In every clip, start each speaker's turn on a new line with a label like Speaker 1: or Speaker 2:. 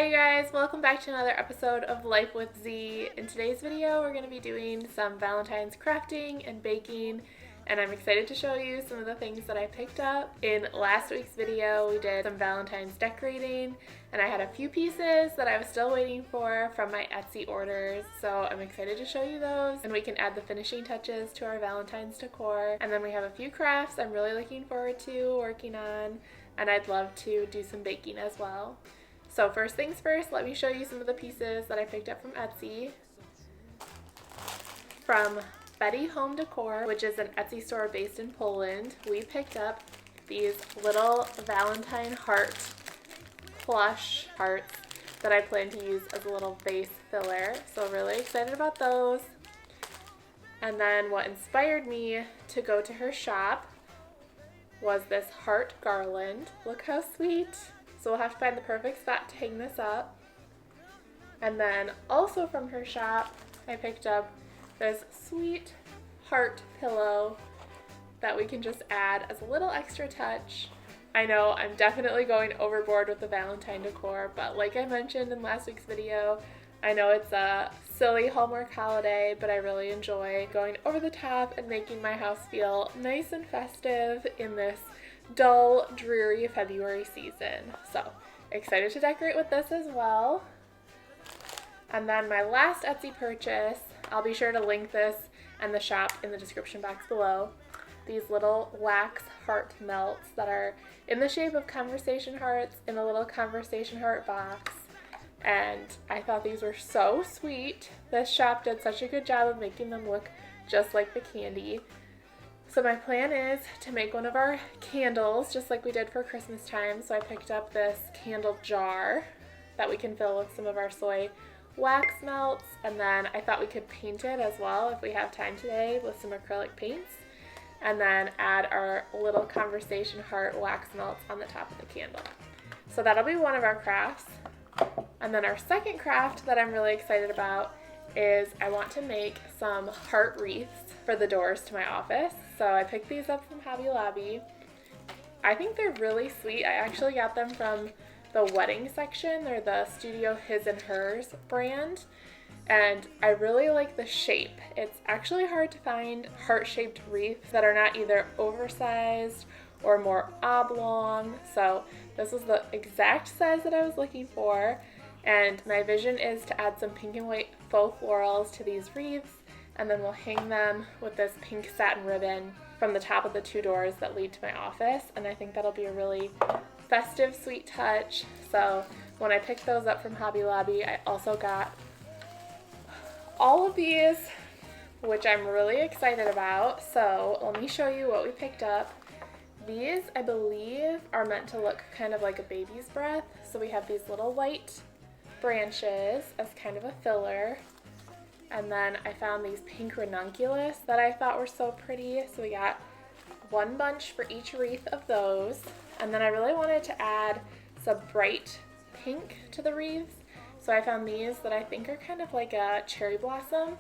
Speaker 1: Hey guys, welcome back to another episode of Life with Z. In today's video, we're going to be doing some Valentine's crafting and baking, and I'm excited to show you some of the things that I picked up. In last week's video, we did some Valentine's decorating, and I had a few pieces that I was still waiting for from my Etsy orders, so I'm excited to show you those, and we can add the finishing touches to our Valentine's decor. And then we have a few crafts I'm really looking forward to working on, and I'd love to do some baking as well. So first things first, let me show you some of the pieces that I picked up from Etsy. From Betty Home Decor, which is an Etsy store based in Poland, we picked up these little Valentine heart plush hearts that I plan to use as a little vase filler. So really excited about those. And then what inspired me to go to her shop was this heart garland. Look how sweet. So we'll have to find the perfect spot to hang this up. And then also from her shop, I picked up this sweet heart pillow that we can just add as a little extra touch. I know I'm definitely going overboard with the Valentine decor, but like I mentioned in last week's video, I know it's a silly Hallmark holiday, but I really enjoy going over the top and making my house feel nice and festive in this dull, dreary February season. So excited to decorate with this as well. And then my last Etsy purchase, I'll be sure to link this and the shop in the description box below. These little wax heart melts that are in the shape of conversation hearts in a little conversation heart box. And I thought these were so sweet. This shop did such a good job of making them look just like the candy. So my plan is to make one of our candles just like we did for Christmas time. So I picked up this candle jar that we can fill with some of our soy wax melts, and then I thought we could paint it as well if we have time today with some acrylic paints, and then add our little conversation heart wax melts on the top of the candle. So that'll be one of our crafts. And then our second craft that I'm really excited about is I want to make some heart wreaths for the doors to my office. So I picked these up from Hobby Lobby. I think they're really sweet. I actually got them from the wedding section. They're the Studio His and Hers brand, and I really like the shape. It's actually hard to find heart-shaped wreaths that are not either oversized or more oblong, so this was the exact size that I was looking for. And my vision is to add some pink and white faux florals to these wreaths, and then we'll hang them with this pink satin ribbon from the top of the two doors that lead to my office, and I think that'll be a really festive, sweet touch. So when I picked those up from Hobby Lobby, I also got all of these, which I'm really excited about. So let me show you what we picked up. These, I believe, are meant to look kind of like a baby's breath. So we have these little white branches as kind of a filler. And then I found these pink ranunculus that I thought were so pretty. So we got one bunch for each wreath of those. And then I really wanted to add some bright pink to the wreaths. So I found these that I think are kind of like a cherry blossom.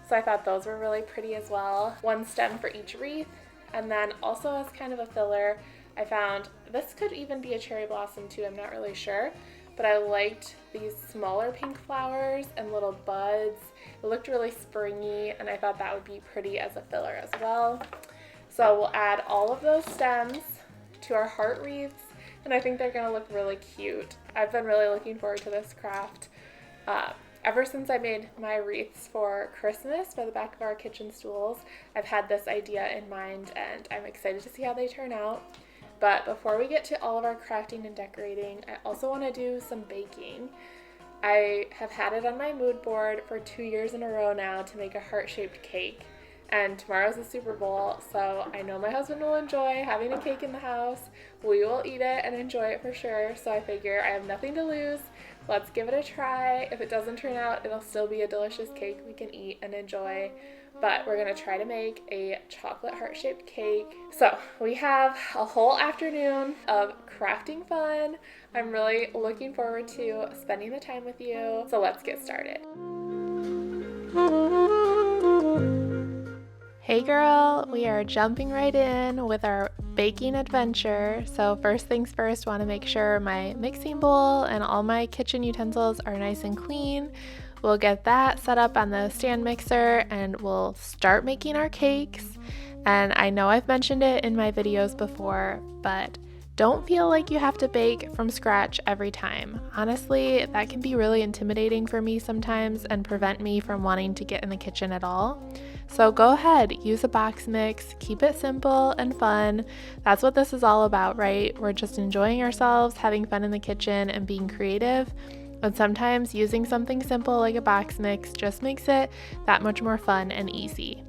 Speaker 1: So I thought those were really pretty as well. One stem for each wreath. And then also as kind of a filler, I found this could even be a cherry blossom too, I'm not really sure. But I liked these smaller pink flowers and little buds. It looked really springy, and I thought that would be pretty as a filler as well. So we'll add all of those stems to our heart wreaths, and I think they're going to look really cute. I've been really looking forward to this craft. Ever since I made my wreaths for Christmas for the back of our kitchen stools, I've had this idea in mind, and I'm excited to see how they turn out. But before we get to all of our crafting and decorating, I also want to do some baking. I have had it on my mood board for 2 years in a row now to make a heart-shaped cake. And tomorrow's the Super Bowl, so I know my husband will enjoy having a cake in the house. We will eat it and enjoy it for sure, so I figure I have nothing to lose. Let's give it a try. If it doesn't turn out, it'll still be a delicious cake we can eat and enjoy. But we're going to try to make a chocolate heart-shaped cake. So we have a whole afternoon of crafting fun. I'm really looking forward to spending the time with you. So let's get started. Hey girl, we are jumping right in with our baking adventure. So first things first, want to make sure my mixing bowl and all my kitchen utensils are nice and clean. We'll get that set up on the stand mixer and we'll start making our cakes. And I know I've mentioned it in my videos before, but don't feel like you have to bake from scratch every time. Honestly, that can be really intimidating for me sometimes and prevent me from wanting to get in the kitchen at all. So go ahead, use a box mix, keep it simple and fun. That's what this is all about, right? We're just enjoying ourselves, having fun in the kitchen and being creative. And sometimes using something simple like a box mix just makes it that much more fun and easy.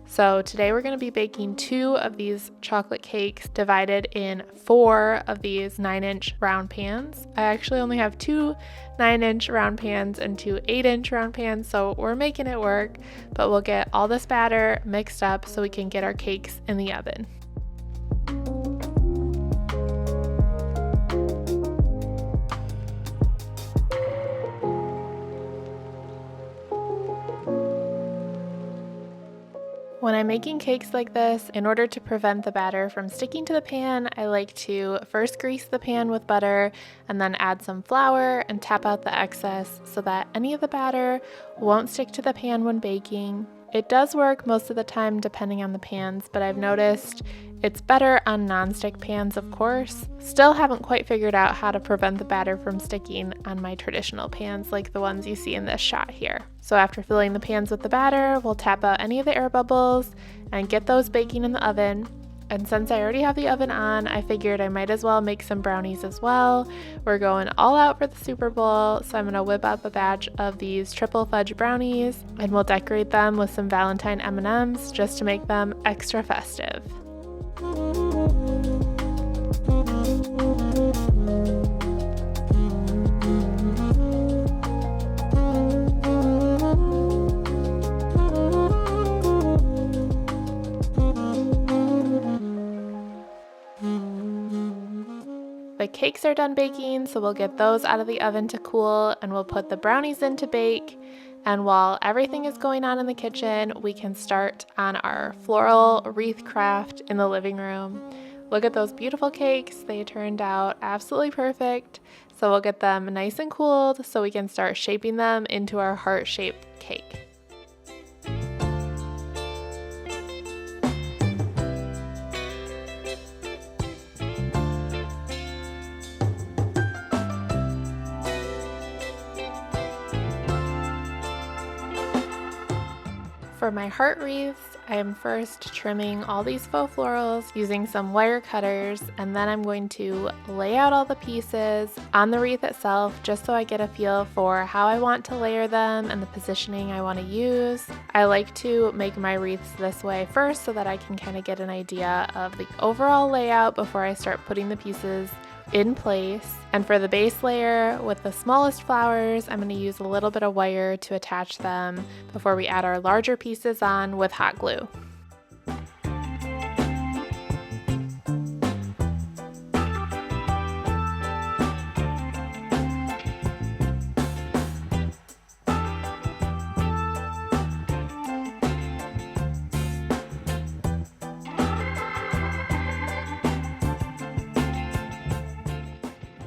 Speaker 1: So today we're going to be baking 2 of these chocolate cakes divided in 4 of these 9-inch round pans. I actually only have 2 9-inch round pans and 2 8-inch round pans, so we're making it work, but we'll get all this batter mixed up so we can get our cakes in the oven. When I'm making cakes like this, in order to prevent the batter from sticking to the pan, I like to first grease the pan with butter and then add some flour and tap out the excess so that any of the batter won't stick to the pan when baking. It does work most of the time depending on the pans, but I've noticed it's better on nonstick pans, of course. Still haven't quite figured out how to prevent the batter from sticking on my traditional pans like the ones you see in this shot here. So after filling the pans with the batter, we'll tap out any of the air bubbles and get those baking in the oven. And since I already have the oven on, I figured I might as well make some brownies as well. We're going all out for the Super Bowl, so I'm going to whip up a batch of these triple fudge brownies and we'll decorate them with some Valentine M&Ms just to make them extra festive. The cakes are done baking, so we'll get those out of the oven to cool and we'll put the brownies in to bake. And while everything is going on in the kitchen, we can start on our floral wreath craft in the living room. Look at those beautiful cakes. They turned out absolutely perfect. So we'll get them nice and cooled so we can start shaping them into our heart-shaped cake. For my heart wreaths, I am first trimming all these faux florals using some wire cutters, and then I'm going to lay out all the pieces on the wreath itself just so I get a feel for how I want to layer them and the positioning I want to use. I like to make my wreaths this way first so that I can kind of get an idea of the overall layout before I start putting the pieces in place. And for the base layer with the smallest flowers, I'm going to use a little bit of wire to attach them before we add our larger pieces on with hot glue.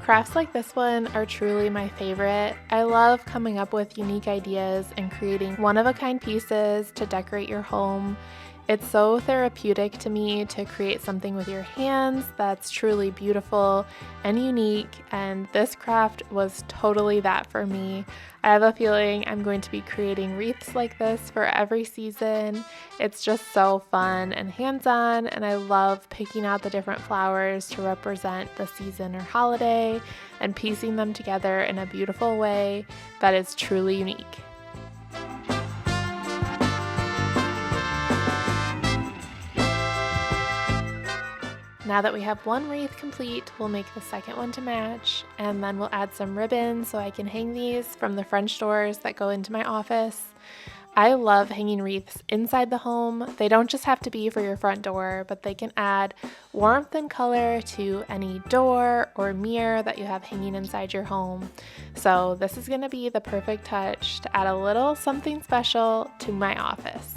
Speaker 1: Crafts like this one are truly my favorite. I love coming up with unique ideas and creating one-of-a-kind pieces to decorate your home. It's so therapeutic to me to create something with your hands that's truly beautiful and unique, and this craft was totally that for me. I have a feeling I'm going to be creating wreaths like this for every season. It's just so fun and hands-on, and I love picking out the different flowers to represent the season or holiday and piecing them together in a beautiful way that is truly unique. Now that we have one wreath complete, we'll make the second one to match, and then we'll add some ribbons so I can hang these from the French doors that go into my office. I love hanging wreaths inside the home. They don't just have to be for your front door, but they can add warmth and color to any door or mirror that you have hanging inside your home. So this is going to be the perfect touch to add a little something special to my office.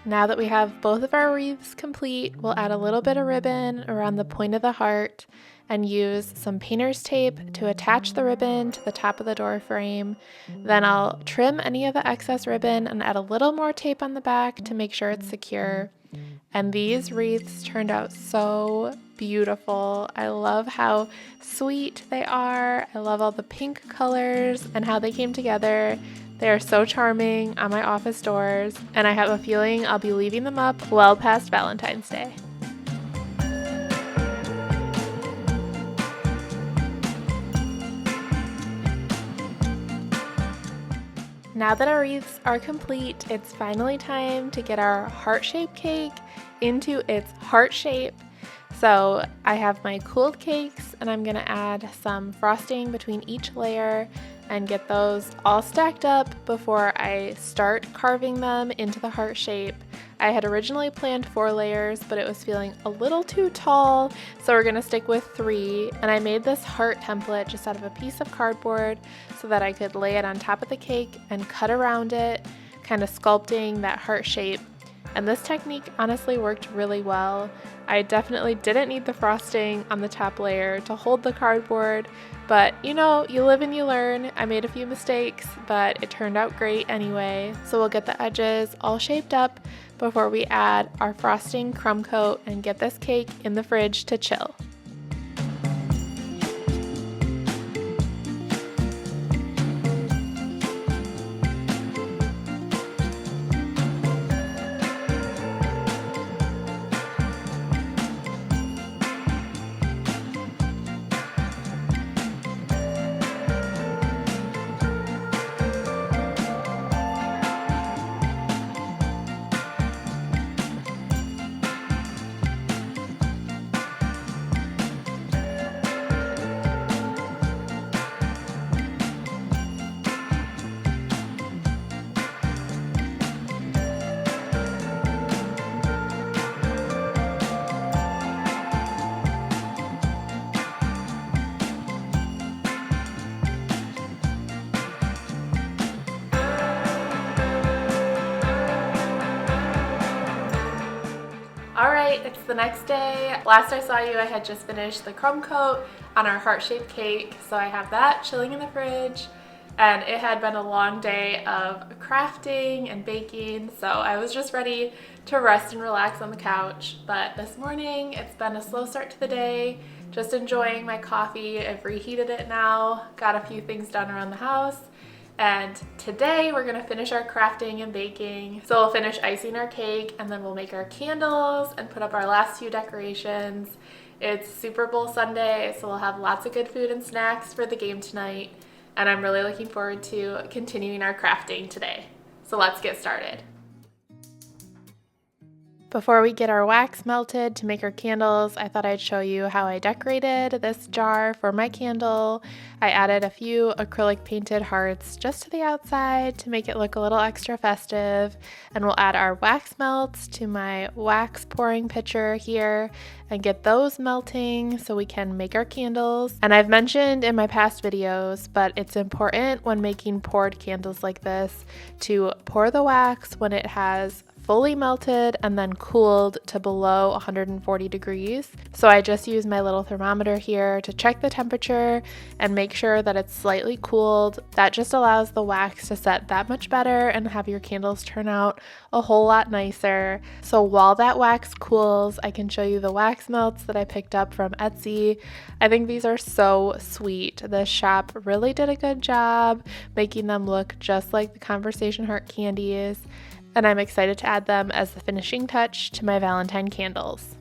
Speaker 1: Now that we have both of our wreaths complete, we'll add a little bit of ribbon around the point of the heart and use some painter's tape to attach the ribbon to the top of the door frame. Then I'll trim any of the excess ribbon and add a little more tape on the back to make sure it's secure. And these wreaths turned out so beautiful. I love how sweet they are. I love all the pink colors and how they came together. They are so charming on my office doors, and I have a feeling I'll be leaving them up well past Valentine's Day. Now that our wreaths are complete, it's finally time to get our heart-shaped cake into its heart shape. So I have my cooled cakes, and I'm gonna add some frosting between each layer and get those all stacked up before I start carving them into the heart shape. I had originally planned 4 layers, but it was feeling a little too tall, so we're gonna stick with 3. And I made this heart template just out of a piece of cardboard so that I could lay it on top of the cake and cut around it, kind of sculpting that heart shape. And this technique honestly worked really well. I definitely didn't need the frosting on the top layer to hold the cardboard, but you know, you live and you learn. I made a few mistakes, but it turned out great anyway. So we'll get the edges all shaped up before we add our frosting crumb coat and get this cake in the fridge to chill. Alright, it's the next day. Last I saw you, I had just finished the crumb coat on our heart-shaped cake, so I have that chilling in the fridge. And it had been a long day of crafting and baking, so I was just ready to rest and relax on the couch. But this morning, it's been a slow start to the day, just enjoying my coffee. I've reheated it now, got a few things done around the house. And today we're gonna finish our crafting and baking. So we'll finish icing our cake, and then we'll make our candles and put up our last few decorations. It's Super Bowl Sunday, so we'll have lots of good food and snacks for the game tonight. And I'm really looking forward to continuing our crafting today. So let's get started. Before we get our wax melted to make our candles, I thought I'd show you how I decorated this jar for my candle. I added a few acrylic painted hearts just to the outside to make it look a little extra festive. And we'll add our wax melts to my wax pouring pitcher here and get those melting so we can make our candles. And I've mentioned in my past videos, but it's important when making poured candles like this to pour the wax when it has fully melted and then cooled to below 140 degrees. So I just use my little thermometer here to check the temperature and make sure that it's slightly cooled. That just allows the wax to set that much better and have your candles turn out a whole lot nicer. So while that wax cools, I can show you the wax melts that I picked up from Etsy. I think these are so sweet. The shop really did a good job making them look just like the Conversation Heart candies, and I'm excited to add them as the finishing touch to my Valentine candles.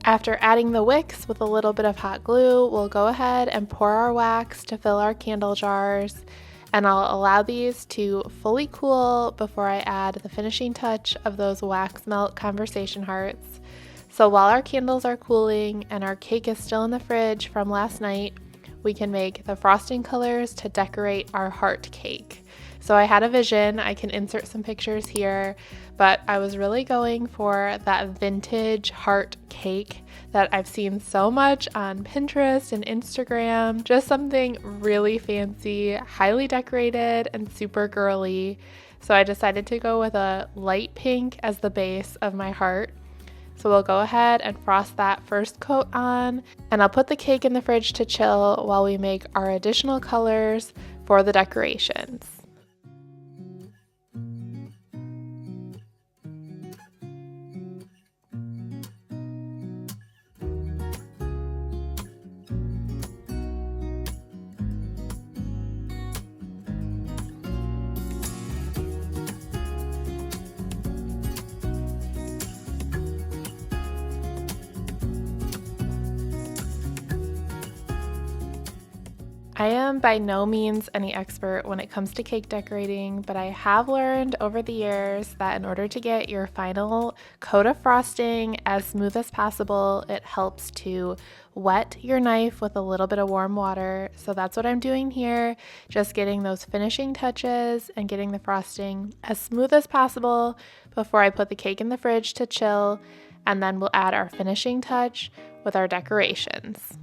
Speaker 1: After adding the wicks with a little bit of hot glue, we'll go ahead and pour our wax to fill our candle jars, and I'll allow these to fully cool before I add the finishing touch of those wax melt Conversation Hearts. So while our candles are cooling and our cake is still in the fridge from last night, we can make the frosting colors to decorate our heart cake. So I had a vision. I can insert some pictures here, but I was really going for that vintage heart cake that I've seen so much on Pinterest and Instagram. Just something really fancy, highly decorated, and super girly. So I decided to go with a light pink as the base of my heart. So we'll go ahead and frost that first coat on, and I'll put the cake in the fridge to chill while we make our additional colors for the decorations. I am by no means any expert when it comes to cake decorating, but I have learned over the years that in order to get your final coat of frosting as smooth as possible, it helps to wet your knife with a little bit of warm water. So that's what I'm doing here, just getting those finishing touches and getting the frosting as smooth as possible before I put the cake in the fridge to chill, and then we'll add our finishing touch with our decorations.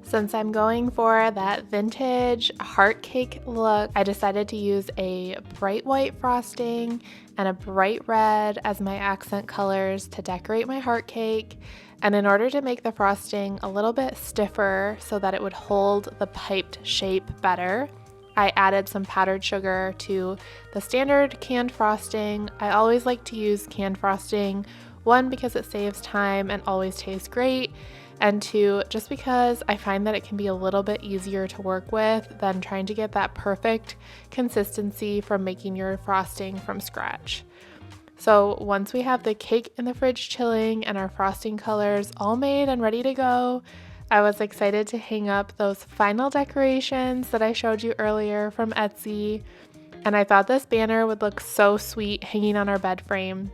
Speaker 1: Since I'm going for that vintage heart cake look, I decided to use a bright white frosting and a bright red as my accent colors to decorate my heart cake. And in order to make the frosting a little bit stiffer so that it would hold the piped shape better, I added some powdered sugar to the standard canned frosting. I always like to use canned frosting, one, because it saves time and always tastes great, and two, just because I find that it can be a little bit easier to work with than trying to get that perfect consistency from making your frosting from scratch. So once we have the cake in the fridge chilling and our frosting colors all made and ready to go, I was excited to hang up those final decorations that I showed you earlier from Etsy, and I thought this banner would look so sweet hanging on our bed frame.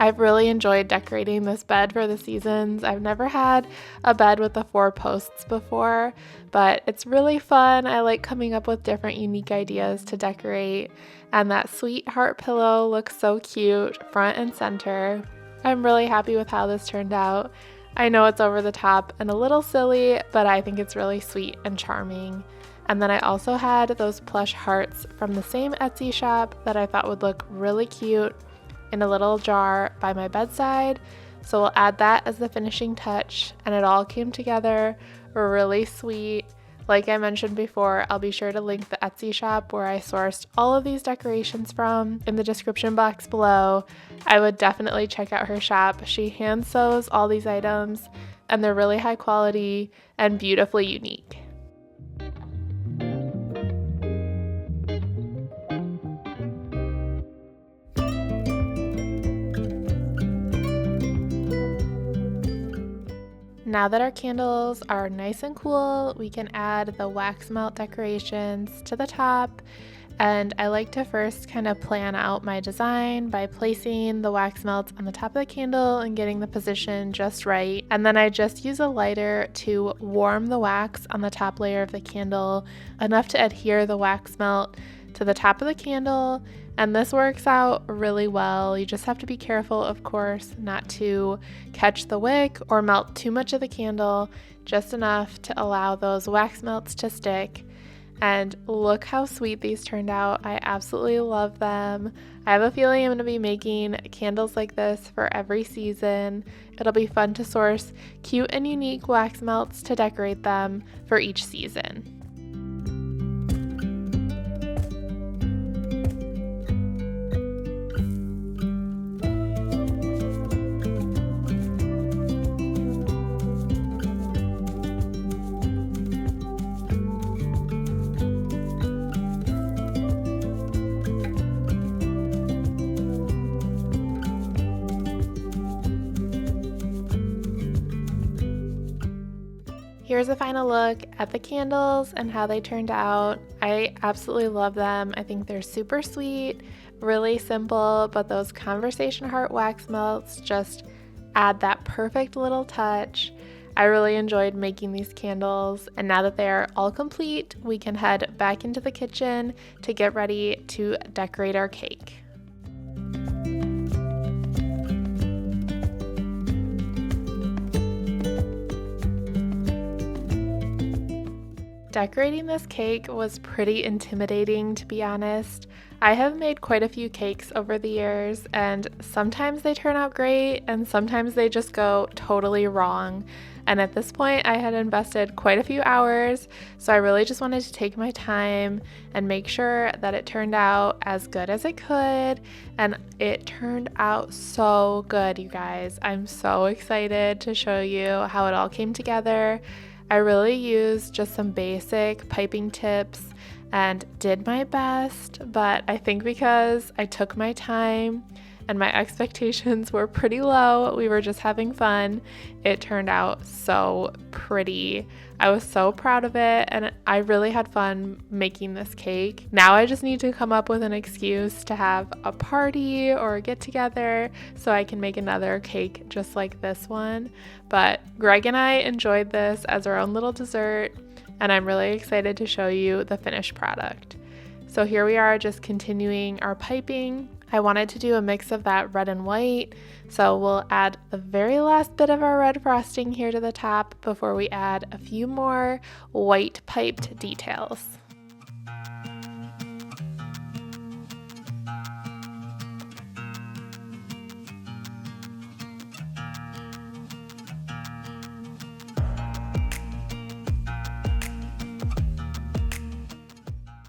Speaker 1: I've really enjoyed decorating this bed for the seasons. I've never had a bed with the 4 posts before, but it's really fun. I like coming up with different unique ideas to decorate, and that sweet heart pillow looks so cute front and center. I'm really happy with how this turned out. I know it's over the top and a little silly, but I think it's really sweet and charming. And then I also had those plush hearts from the same Etsy shop that I thought would look really cute in a little jar by my bedside. So we'll add that as the finishing touch, and it all came together really sweet. Like I mentioned before, I'll be sure to link the Etsy shop where I sourced all of these decorations from in the description box below. I would definitely check out her shop. She hand sews all these items, and they're really high quality and beautifully unique. Now that our candles are nice and cool, we can add the wax melt decorations to the top. And I like to first kind of plan out my design by placing the wax melts on the top of the candle and getting the position just right. And then I just use a lighter to warm the wax on the top layer of the candle, enough to adhere the wax melt to the top of the candle. And this works out really well. You just have to be careful, of course, not to catch the wick or melt too much of the candle, just enough to allow those wax melts to stick. And look how sweet these turned out. I absolutely love them. I have a feeling I'm going to be making candles like this for every season. It'll be fun to source cute and unique wax melts to decorate them for each season. Here's a final look at the candles and how they turned out. I absolutely love them. I think they're super sweet, Really simple, but those conversation heart wax melts just add that perfect little touch. I really enjoyed making these candles, and now that they are all complete, we can head back into the kitchen to get ready to decorate our cake. Decorating this cake was pretty intimidating, to be honest. I have made quite a few cakes over the years, and sometimes they turn out great, and sometimes they just go totally wrong. And at this point, I had invested quite a few hours, so I really just wanted to take my time and make sure that it turned out as good as it could. And it turned out so good, you guys. I'm so excited to show you how it all came together. I really used just some basic piping tips and did my best, but I think because I took my time and my expectations were pretty low, we were just having fun, it turned out so pretty. I was so proud of it, and I really had fun making this cake. Now I just need to come up with an excuse to have a party or a get together so I can make another cake just like this one. But Greg and I enjoyed this as our own little dessert, and I'm really excited to show you the finished product. So here we are, just continuing our piping. I wanted to do a mix of that red and white, so we'll add the very last bit of our red frosting here to the top before we add a few more white piped details.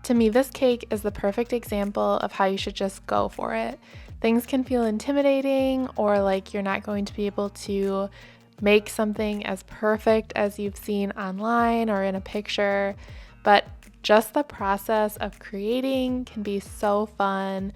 Speaker 1: To me, this cake is the perfect example of how you should just go for it. Things can feel intimidating or like you're not going to be able to make something as perfect as you've seen online or in a picture, but just the process of creating can be so fun.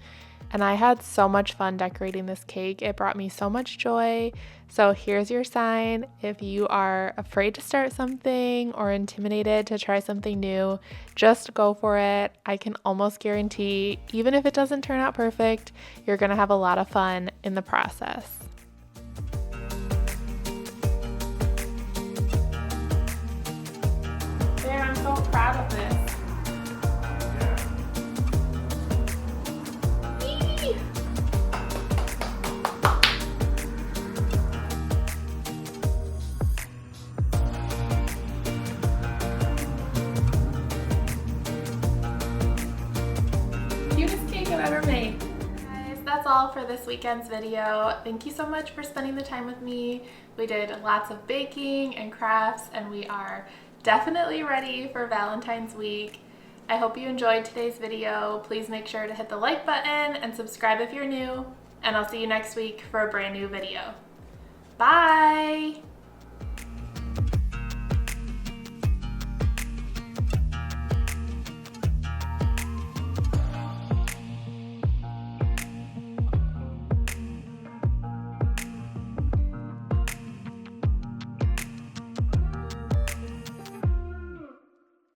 Speaker 1: And I had so much fun decorating this cake. It brought me so much joy. So here's your sign. If you are afraid to start something or intimidated to try something new, just go for it. I can almost guarantee, even if it doesn't turn out perfect, you're gonna have a lot of fun in the process. There, I'm so proud of this. Cutest cake I've ever made. Guys, that's all for this weekend's video. Thank you so much for spending the time with me. We did lots of baking and crafts, and we are definitely ready for Valentine's week. I hope you enjoyed today's video. Please make sure to hit the like button and subscribe if you're new, and I'll see you next week for a brand new video. Bye!